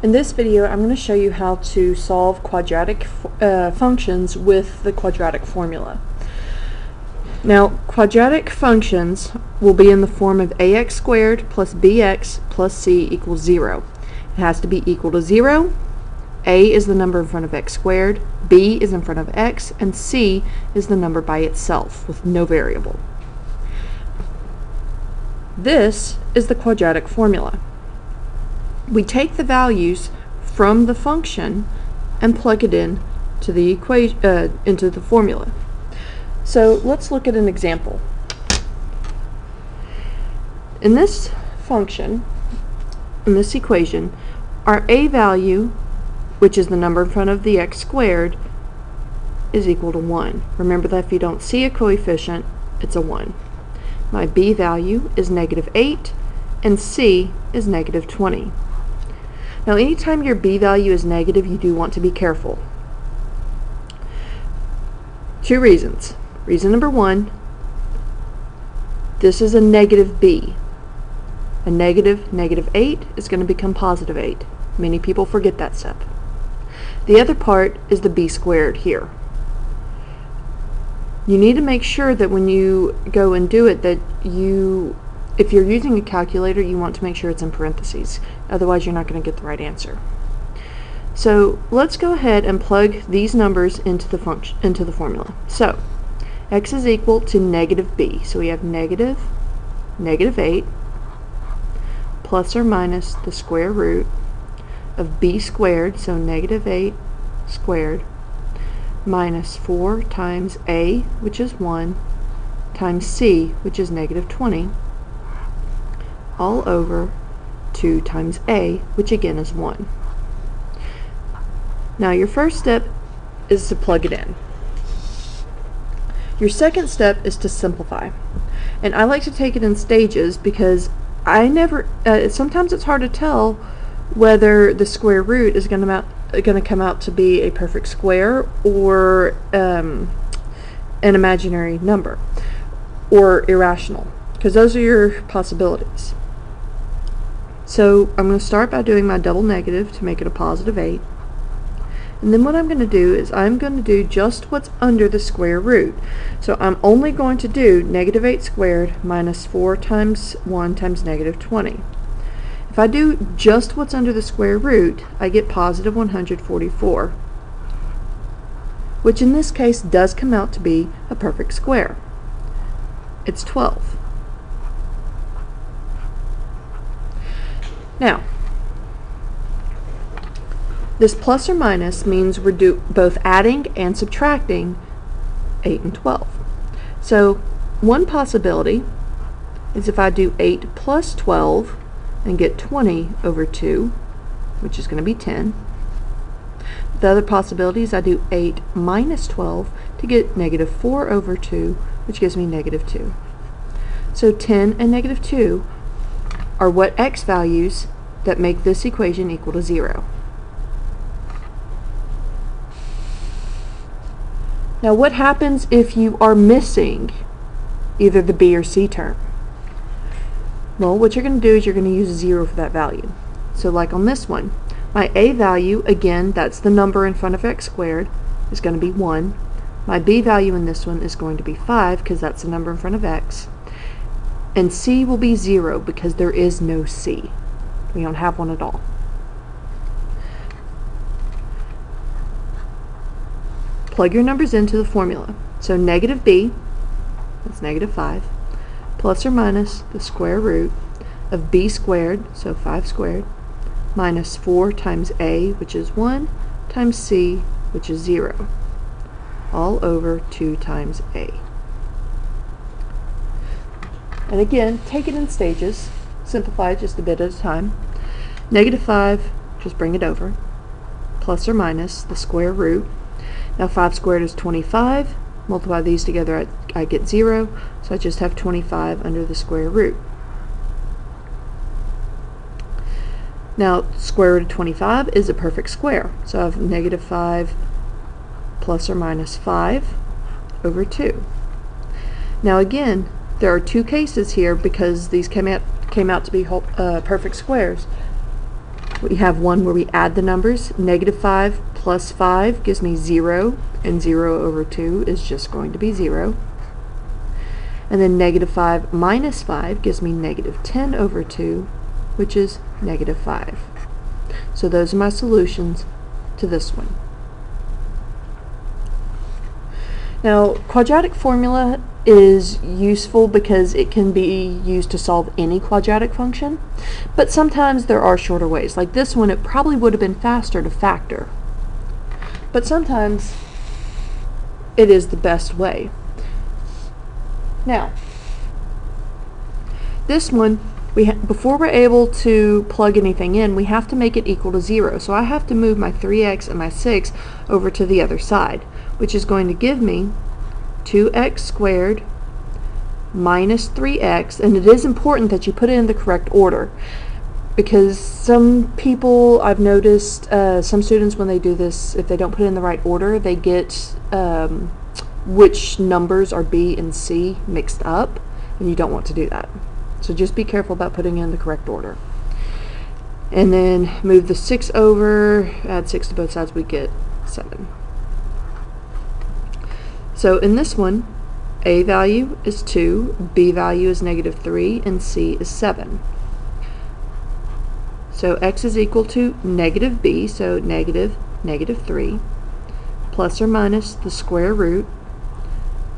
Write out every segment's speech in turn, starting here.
In this video, I'm going to show you how to solve quadratic functions with the quadratic formula. Now, quadratic functions will be in the form of ax squared plus bx plus c equals 0. It has to be equal to 0. A is the number in front of x squared, b is in front of x, and c is the number by itself with no variable. This is the quadratic formula. We take the values from the function and plug it in to the into the formula. So let's look at an example. In this function, in this equation, our a value, which is the number in front of the x squared, is equal to 1. Remember that if you don't see a coefficient, it's a 1. My b value is -8 and c is -20. Now anytime your b value is negative, you do want to be careful. Two reasons. Reason number one, this is a negative b. A -8 is going to become +8. Many people forget that step. The other part is the b squared here. You need to make sure that when you go and do it that if you're using a calculator, you want to make sure it's in parentheses. Otherwise, you're not going to get the right answer. So let's go ahead and plug these numbers into the formula. So x is equal to -b. So we have -8 plus or minus the square root of b squared, so -8 squared, minus 4 times a, which is 1, times c, which is -20, all over 2 times a, which again is 1. Now your first step is to plug it in. Your second step is to simplify. And I like to take it in stages because sometimes it's hard to tell whether the square root is going to come out to be a perfect square or an imaginary number or irrational, because those are your possibilities. So I'm going to start by doing my double negative to make it a +8. And then what I'm going to do is I'm going to do just what's under the square root. So I'm only going to do -8 squared minus 4 times 1 times -20. If I do just what's under the square root, I get +144, which in this case does come out to be a perfect square. It's 12. Now, this plus or minus means we're both adding and subtracting 8 and 12. So one possibility is if I do 8 plus 12 and get 20 over 2, which is going to be 10. The other possibility is I do 8 minus 12 to get -4 over 2, which gives me -2. So 10 and -2 are what x values that make this equation equal to 0. Now what happens if you are missing either the b or c term? Well, what you're going to do is you're going to use 0 for that value. So like on this one, my a value, again, that's the number in front of x squared, is going to be 1. My b value in this one is going to be 5 because that's the number in front of x. And c will be 0 because there is no c. We don't have one at all. Plug your numbers into the formula. So -b, that's -5, plus or minus the square root of b squared, so 5 squared, minus 4 times a, which is 1, times c, which is 0, all over 2 times a. And again, take it in stages. Simplify it just a bit at a time. -5, just bring it over, plus or minus the square root. Now 5 squared is 25. Multiply these together, I get 0, so I just have 25 under the square root. Now square root of 25 is a perfect square, so I have -5 plus or minus 5 over 2. Now again, there are two cases here because these came out to be perfect squares. We have one where we add the numbers. -5 plus 5 gives me 0, and 0 over 2 is just going to be 0. And then -5 minus 5 gives me -10 over 2, which is -5. So those are my solutions to this one. Now, quadratic formula is useful because it can be used to solve any quadratic function, but sometimes there are shorter ways. Like this one, it probably would have been faster to factor, but sometimes it is the best way. Now, this one, before we're able to plug anything in, we have to make it equal to 0. So I have to move my 3x and my 6 over to the other side, which is going to give me 2x squared minus 3x, and it is important that you put it in the correct order, because some people, I've noticed, some students, when they do this, if they don't put it in the right order, they get which numbers are B and C mixed up, and you don't want to do that. So just be careful about putting in the correct order. And then move the 6 over, add 6 to both sides, we get 7. So in this one, A value is 2, B value is -3, and C is 7. So x is equal to -b, so -3, plus or minus the square root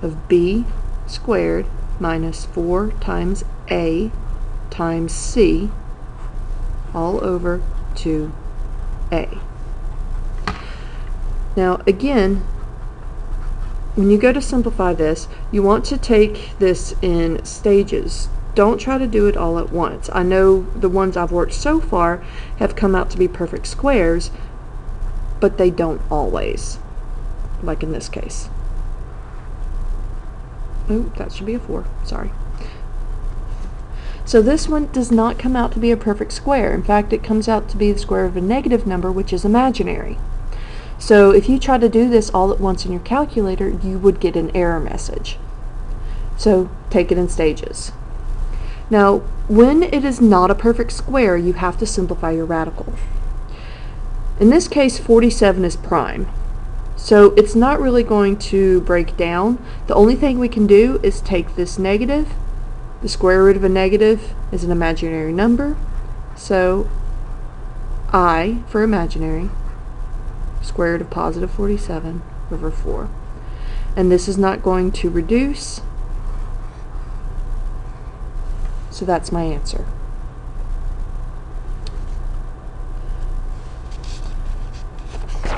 of b squared minus 4 times a times c all over 2a. Now again, when you go to simplify this, you want to take this in stages. Don't try to do it all at once. I know the ones I've worked so far have come out to be perfect squares, but they don't always, like in this case. Oh, that should be a 4, sorry. So this one does not come out to be a perfect square. In fact, it comes out to be the square of a negative number, which is imaginary. So if you try to do this all at once in your calculator, you would get an error message. So take it in stages. Now, when it is not a perfect square, you have to simplify your radical. In this case, 47 is prime. So it's not really going to break down. The only thing we can do is take this negative. The square root of a negative is an imaginary number. So I, for imaginary, square root of positive 47 over 4. And this is not going to reduce. So that's my answer.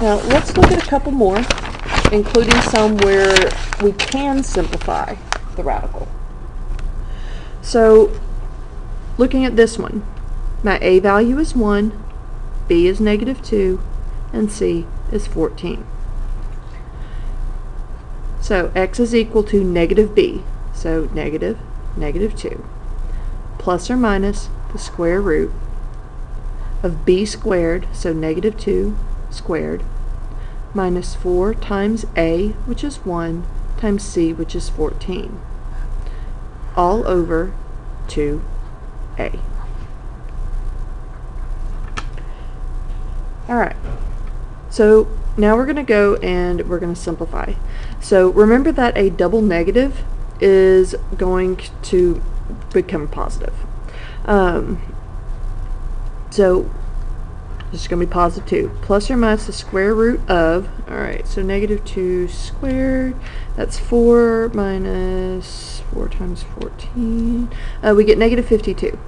Now let's look at a couple more, including some where we can simplify the radical. So looking at this one, my a value is 1, b is -2, and c is 14. So x is equal to -b, so -2, plus or minus the square root of b squared, so -2 squared, minus 4 times a, which is 1, times c, which is 14, all over 2a. Alright, so now we're going to go and we're going to simplify. So remember that a double negative is going to become positive. So this is going to be positive 2, plus or minus the square root of, alright, so -2 squared, that's 4 minus 4 times 14, we get -52.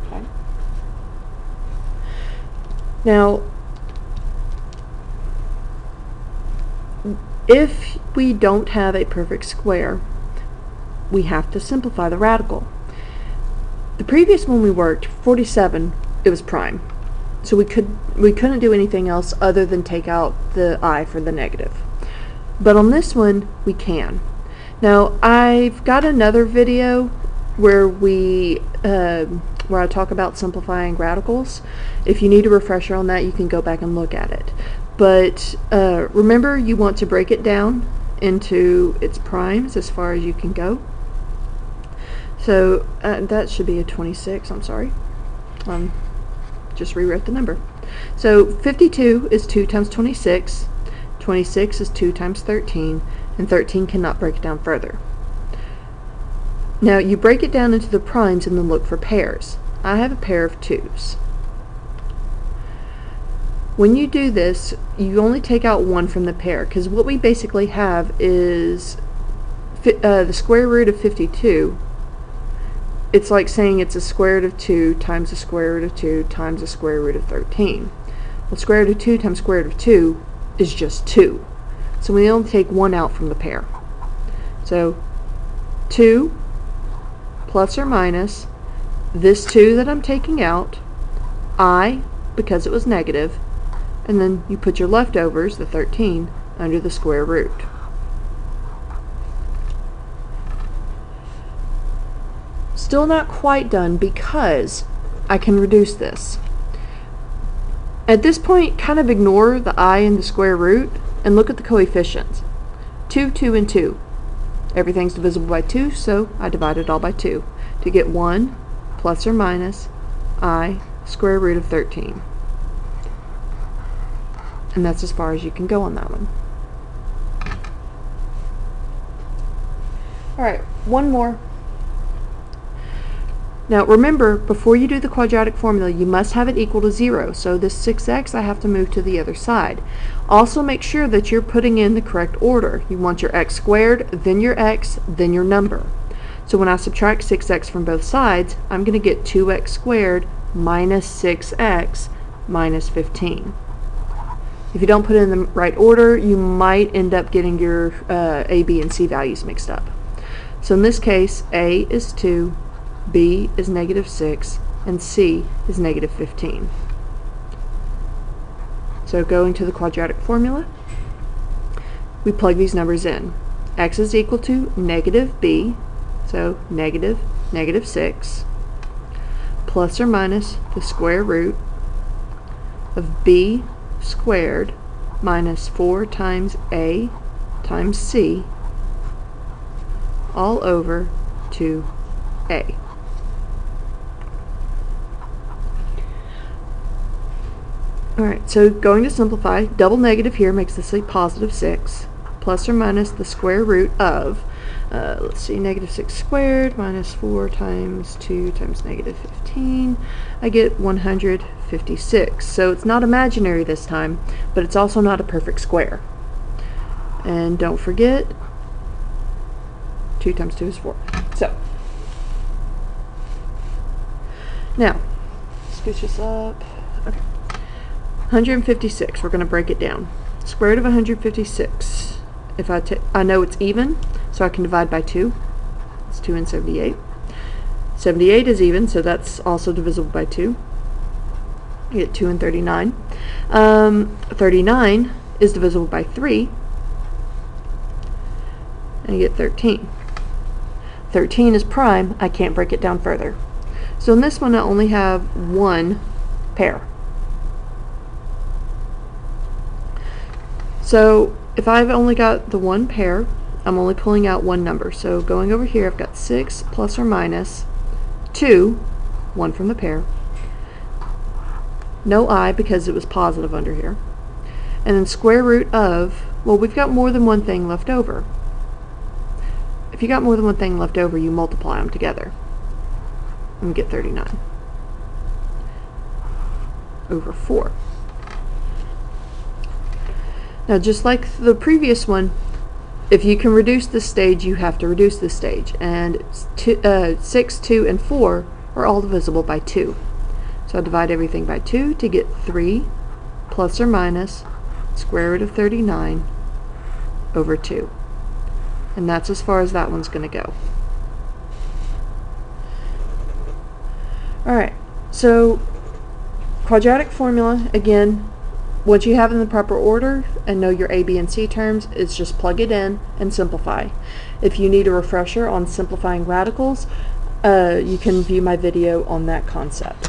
Okay. Now, if we don't have a perfect square, we have to simplify the radical. The previous one we worked, 47, it was prime. So we couldn't do anything else other than take out the I for the negative. But on this one, we can. Now, I've got another video where where I talk about simplifying radicals. If you need a refresher on that, you can go back and look at it. But remember, you want to break it down into its primes as far as you can go. So that should be a 26, I'm sorry. Just rewrote the number. So 52 is 2 times 26, 26 is 2 times 13, and 13 cannot break it down further. Now you break it down into the primes and then look for pairs. I have a pair of 2's. When you do this, you only take out 1 from the pair, because what we basically have is the square root of 52. It's like saying it's a square root of 2 times the square root of 2 times the square root of 13. Well, square root of 2 times square root of 2 is just 2. So we only take 1 out from the pair. So 2 plus or minus this 2 that I'm taking out, I, because it was negative, and then you put your leftovers, the 13, under the square root. Still not quite done because I can reduce this. At this point, kind of ignore the I in the square root and look at the coefficients. 2, 2, and 2. Everything's divisible by 2, so I divide it all by 2 to get 1 plus or minus I square root of 13. And that's as far as you can go on that one. Alright, one more. Now remember, before you do the quadratic formula, you must have it equal to 0. So this 6x I have to move to the other side. Also make sure that you're putting in the correct order. You want your x squared, then your x, then your number. So when I subtract 6x from both sides, I'm going to get 2x squared minus 6x minus 15. If you don't put it in the right order, you might end up getting your a, b, and c values mixed up. So in this case, a is 2, b is negative 6, and c is negative 15. So going to the quadratic formula, we plug these numbers in. X is equal to negative b, so negative 6, plus or minus the square root of b squared minus 4 times a times c all over 2a. Alright, so going to simplify, double negative here makes this a positive 6, plus or minus the square root of, let's see, negative 6 squared minus 4 times 2 times negative 15. I get 156. So it's not imaginary this time, but it's also not a perfect square. And don't forget, 2 times 2 is 4. So, now, scooch this up. Okay. 156, we're going to break it down. Square root of 156. If I know it's even, so I can divide by 2. It's 2 and 78. 78 is even, so that's also divisible by 2. You get 2 and 39. 39 is divisible by 3. And you get 13. 13 is prime. I can't break it down further. So in this one, I only have one pair. So if I've only got the one pair, I'm only pulling out one number. So going over here, I've got 6 plus or minus 2, 1 from the pair. No I because it was positive under here. And then square root of, well, we've got more than one thing left over. If you got more than one thing left over, you multiply them together and get 39 over 4. Now, just like the previous one, if you can reduce this stage, you have to reduce this stage. And 6, 2, and 4 are all divisible by 2. So I divide everything by 2 to get 3 plus or minus square root of 39 over 2. And that's as far as that one's going to go. Alright, so quadratic formula, again, once you have it in the proper order and know your A, B, and C terms, it's just plug it in and simplify. If you need a refresher on simplifying radicals, you can view my video on that concept.